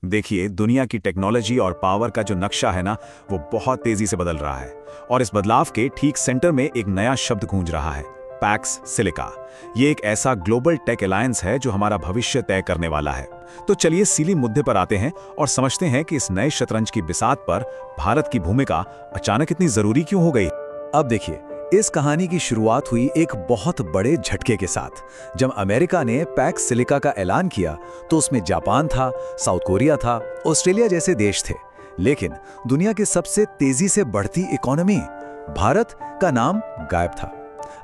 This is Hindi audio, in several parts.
देखिए, दुनिया की टेक्नोलॉजी और पावर का जो नक्शा है ना, वो बहुत तेजी से बदल रहा है। और इस बदलाव के ठीक सेंटर में एक नया शब्द गूंज रहा है, पैक्स सिलिका। ये एक ऐसा ग्लोबल टेक अलायंस है जो हमारा भविष्य तय करने वाला है। तो चलिए सीली मुद्दे पर आते हैं और समझते हैं कि इस नए शतरंज की बिसात पर भारत की भूमिका अचानक इतनी जरूरी क्यों हो गई। अब देखिए, इस कहानी की शुरुआत हुई एक बहुत बड़े झटके के साथ। जब अमेरिका ने पैक्स सिलिका का ऐलान किया तो उसमें जापान था, साउथ कोरिया था, ऑस्ट्रेलिया जैसे देश थे। लेकिन दुनिया की सबसे तेजी से बढ़ती इकोनॉमी भारत का नाम गायब था।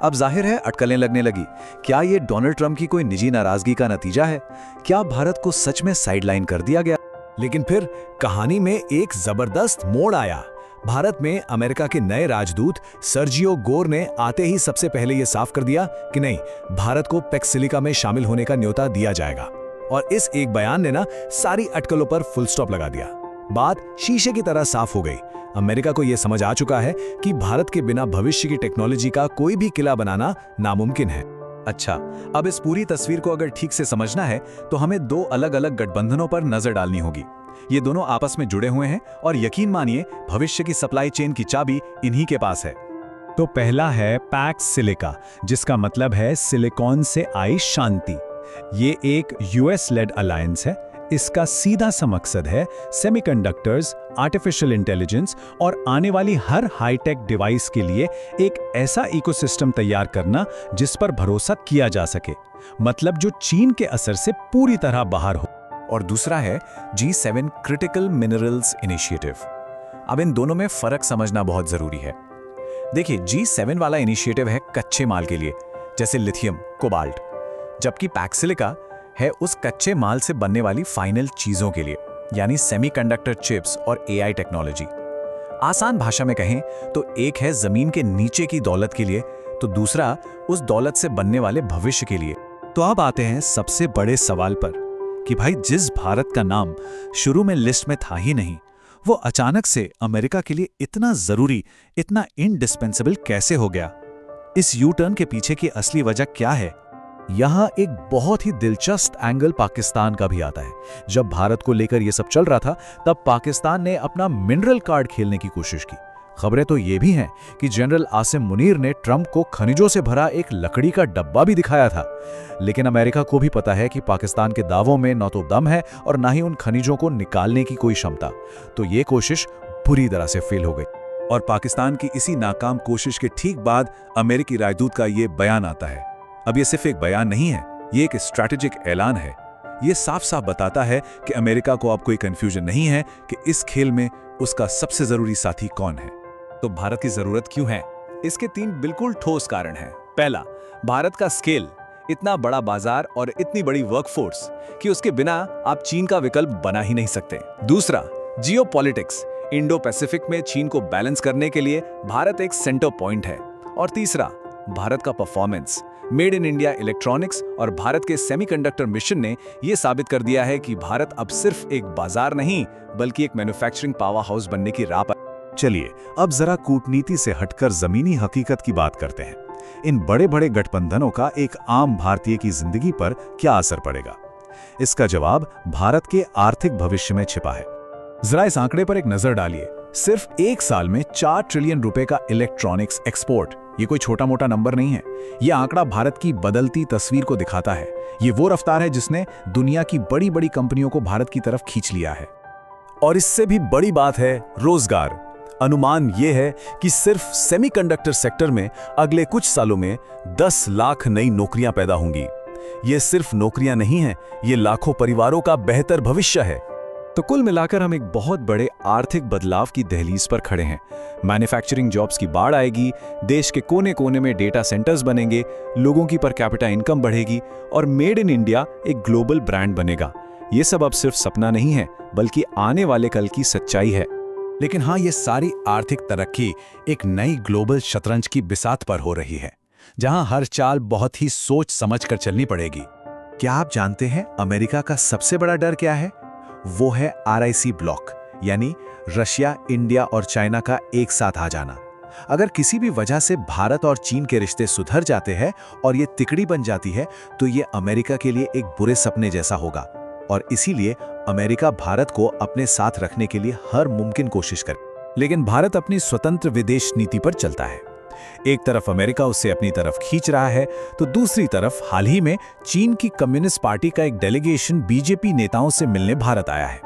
अब जाहिर है अटकलें लगने लगी। क्या ये डोनाल्ड ट्रंप की कोई निजी नाराजगी का नतीजा है? क्या भारत को सच में साइडलाइन कर दिया गया? लेकिन फिर कहानी में एक जबरदस्त मोड़ आया। भारत में अमेरिका के नए राजदूत सर्जियो गोर ने आते ही सबसे पहले यह साफ कर दिया कि नहीं, भारत को पैक्स सिलिका में शामिल होने का न्योता दिया जाएगा। और इस एक बयान ने सारी अटकलों पर फुल स्टॉप लगा दिया। बात शीशे की तरह साफ हो गई। अमेरिका को यह समझ आ चुका है कि भारत के बिना भविष्य की टेक्नोलॉजी का कोई भी किला बनाना नामुमकिन है। अच्छा, अब इस पूरी तस्वीर को अगर ठीक से समझना है तो हमें दो अलग अलग गठबंधनों पर नजर डालनी होगी। ये दोनों आपस में जुड़े हुए हैं और यकीन मानिए, भविष्य की सप्लाई चेन की चाबी इन्हीं के पास है। तो पहला है पैक्स सिलिका, जिसका मतलब है सिलिकॉन से आई शांति। ये एक यूएस लेड अलायंस है। इसका सीधा सा मकसद है सेमीकंडक्टर्स, आर्टिफिशियल इंटेलिजेंस और आने वाली हर हाईटेक डिवाइस के लिए एक ऐसा इकोसिस्टम तैयार करना जिस पर भरोसा किया जा सके, मतलब जो चीन के असर से पूरी तरह बाहर हो। और दूसरा है G7 क्रिटिकल मिनरल्स इनिशिएटिव। अब इन दोनों में फर्क समझना बहुत जरूरी है। देखिए, G7 वाला इनिशिएटिव है कच्चे माल के लिए, जैसे लिथियम, कोबाल्ट, जबकि पैक्स सिलिका है उस कच्चे माल से बनने वाली फाइनल चीजों के लिए, यानी सेमीकंडक्टर चिप्स और AI टेक्नोलॉजी। आसान भाषा में कहें तो एक है जमीन के नीचे की दौलत के लिए, तो दूसरा उस दौलत से बनने वाले भविष्य के लिए। तो अब आते हैं सबसे बड़े सवाल पर कि भाई, जिस भारत का नाम शुरू में लिस्ट में था ही नहीं, वो अचानक से अमेरिका के लिए इतना जरूरी, इतना इंडिस्पेंसेबल कैसे हो गया? इस यू टर्न के पीछे की असली वजह क्या है? यहां एक बहुत ही दिलचस्प एंगल पाकिस्तान का भी आता है। जब भारत को लेकर यह सब चल रहा था, तब पाकिस्तान ने अपना मिनरल कार्ड खेलने की कोशिश की। खबरें तो ये भी हैं कि जनरल आसिम मुनीर ने ट्रंप को खनिजों से भरा एक लकड़ी का डब्बा भी दिखाया था। लेकिन अमेरिका को भी पता है कि पाकिस्तान के दावों में न तो दम है और ना ही उन खनिजों को निकालने की कोई क्षमता। तो ये कोशिश बुरी तरह से फेल हो गई। और पाकिस्तान की इसी नाकाम कोशिश के ठीक बाद अमेरिकी राजदूत का ये बयान आता है। अब ये सिर्फ एक बयान नहीं है, ये एक स्ट्रैटेजिक ऐलान है। ये साफ साफ बताता है कि अमेरिका को अब कोई कंफ्यूजन नहीं है कि इस खेल में उसका सबसे जरूरी साथी कौन है। तो भारत की जरूरत क्यों है? इसके 3 बिल्कुल ठोस कारण हैं। पहला, भारत का स्केल, इतना बड़ा बाजार और इतनी बड़ी वर्कफोर्स कि उसके बिना आप चीन का विकल्प बना ही नहीं सकते। दूसरा, जियोपॉलिटिक्स, इंडो पैसिफिक में चीन को बैलेंस करने के लिए भारत एक सेंटर पॉइंट है। और तीसरा, भारत का performance, made in India electronics और भारत के सेमीकंडक्टर मिशन ने यह साबित कर दिया है कि भारत अब सिर्फ एक बाजार नहीं, बल्कि एक मैन्युफैक्चरिंग पावर हाउस बनने की राह पर। चलिए अब जरा कूटनीति से हटकर जमीनी हकीकत की बात करते हैं। इन बड़े बड़े गठबंधनों का एक आम भारतीय की जिंदगी पर क्या असर पड़ेगा? इसका जवाब भारत के आर्थिक भविष्य में छिपा है। जरा इस आंकड़े पर एक नजर डालिए। सिर्फ एक साल में 4 ट्रिलियन रुपए का इलेक्ट्रॉनिक्स एक्सपोर्ट, ये कोई छोटा मोटा नंबर नहीं है। यह आंकड़ा भारत की बदलती तस्वीर को दिखाता है। ये वो रफ्तार है जिसने दुनिया की बड़ी बड़ी कंपनियों को भारत की तरफ खींच लिया है। और इससे भी बड़ी बात है रोजगार। अनुमान यह है कि सिर्फ सेमीकंडक्टर सेक्टर में अगले कुछ सालों में 10 लाख नई नौकरियां पैदा होंगी। ये सिर्फ नौकरियां नहीं हैं, ये लाखों परिवारों का बेहतर भविष्य है। तो कुल मिलाकर हम एक बहुत बड़े आर्थिक बदलाव की दहलीज पर खड़े हैं। मैन्युफैक्चरिंग जॉब्स की बाढ़ आएगी, देश के कोने कोने में डेटा सेंटर्स बनेंगे, लोगों की पर कैपिटा इनकम बढ़ेगी और मेड इन इंडिया एक ग्लोबल ब्रांड बनेगा। ये सब अब सिर्फ सपना नहीं है, बल्कि आने वाले कल की सच्चाई है। लेकिन हाँ, ये सारी आर्थिक तरक्की एक नई ग्लोबल शतरंज की बिसात पर हो रही है, जहां हर चाल बहुत ही सोच समझ कर चलनी पड़ेगी। क्या आप जानते हैं अमेरिका का सबसे बड़ा डर क्या है? वो है RIC ब्लॉक, यानी रशिया, इंडिया और चाइना का एक साथ आ जाना। अगर किसी भी वजह से भारत और चीन के रिश्ते सुधर जाते हैं और ये तिकड़ी बन जाती है, तो ये अमेरिका के लिए एक बुरे सपने जैसा होगा। और इसीलिए अमेरिका भारत को अपने साथ रखने के लिए हर मुमकिन कोशिश करे। लेकिन भारत अपनी स्वतंत्र विदेश नीति पर चलता है। एक तरफ अमेरिका उसे अपनी तरफ खींच रहा है, तो दूसरी तरफ हाल ही में चीन की कम्युनिस्ट पार्टी का एक डेलीगेशन बीजेपी नेताओं से मिलने भारत आया है।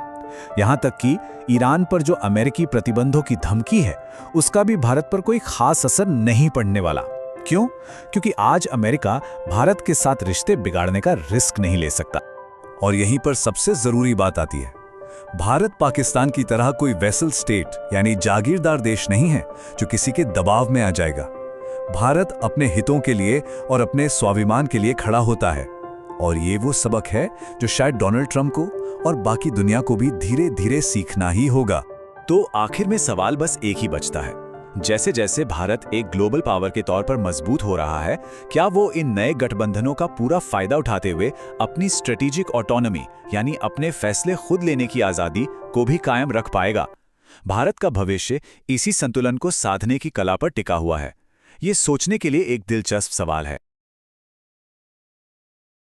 यहां तक कि ईरान पर जो अमेरिकी प्रतिबंधों की धमकी है, उसका भी भारत पर कोई खास असर नहीं पड़ने वाला। क्यों? क्योंकि आज अमेरिका भारत के साथ रिश्ते बिगाड़ने का रिस्क नहीं ले सकता। और यहीं पर सबसे जरूरी बात आती है, भारत पाकिस्तान की तरह कोई वेसल स्टेट यानी जागीरदार देश नहीं है जो किसी के दबाव में आ जाएगा। भारत अपने हितों के लिए और अपने स्वाभिमान के लिए खड़ा होता है, और ये वो सबक है जो शायद डोनाल्ड ट्रंप को और बाकी दुनिया को भी धीरे धीरे सीखना ही होगा। तो आखिर में सवाल बस एक ही बचता है, जैसे जैसे भारत एक ग्लोबल पावर के तौर पर मजबूत हो रहा है, क्या वो इन नए गठबंधनों का पूरा फायदा उठाते हुए अपनी स्ट्रेटेजिक ऑटोनॉमी यानी अपने फैसले खुद लेने की आजादी को भी कायम रख पाएगा? भारत का भविष्य इसी संतुलन को साधने की कला पर टिका हुआ है। ये सोचने के लिए एक दिलचस्प सवाल है।